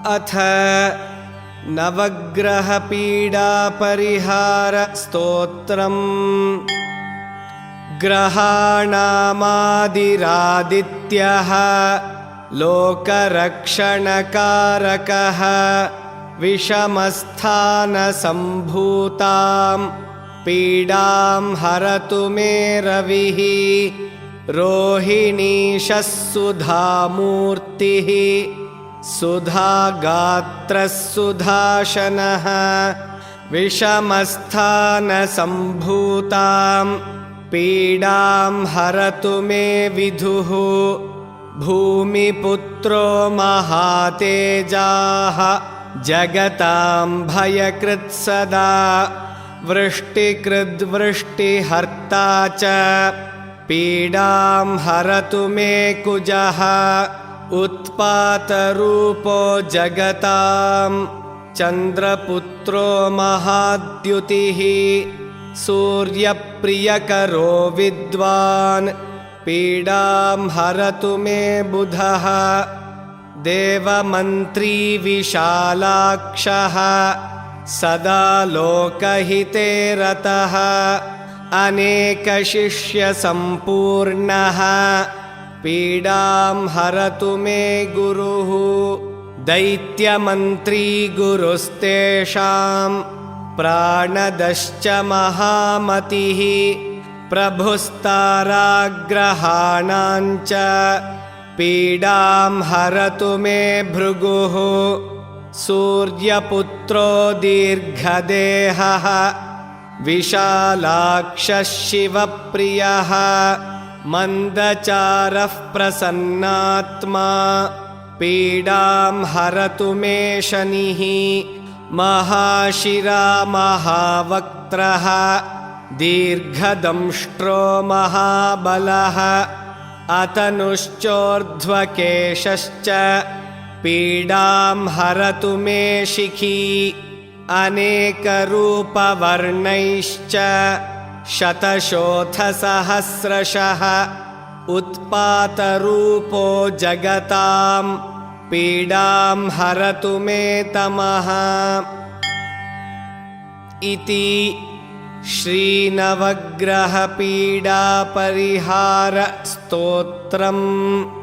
अथ नवग्रहपीडापरिहार स्तोत्रम्। ग्रहाणामादिरादित्यः लोकरक्षणकारकः विषमस्थानसम्भूतां पीडां हरतु मे रविः। रोहिणीशः सुधामूर्तिः सुधागात्रः सुधाशनः विषमस्थानसम्भूतां पीडां हरतु मे विदुः। भूमिपुत्रो महातेजाः जगतां भयकृत् सदा वृष्टिकृद्वृष्टिहर्ता च पीडां हरतु मे कुजः। उत्पातरूपो जगतां चन्द्रपुत्रो महाद्युतिः सूर्यप्रियकरो विद्वान् पीडां हरतु मे बुधः। देवमन्त्री विशालाक्षः सदा लोकहिते रतः अनेकशिष्यसम्पूर्णः पीडां हरतु मे गुरुः। दैत्यमन्त्री गुरुस्तेषां प्राणदश्च महामतिः प्रभुस्ताराग्रहाणां च पीडां हरतु मे भृगुः। सूर्यपुत्रो दीर्घदेहः विशालाक्षः शिवप्रियः मन्दचारः प्रसन्नात्मा पीडां हरतु मे शनिः। महाशिरा महावक्त्रः दीर्घदंष्ट्रो महाबलः अतनुश्चोर्ध्वकेशश्च पीडां हरतु मे शिखी। अनेकरूपवर्णैश्च शतशोथसहस्रशः उत्पातरूपो जगतां पीडां हरतु मे तमः। इति श्रीनवग्रहपीडापरिहार स्तोत्रम्।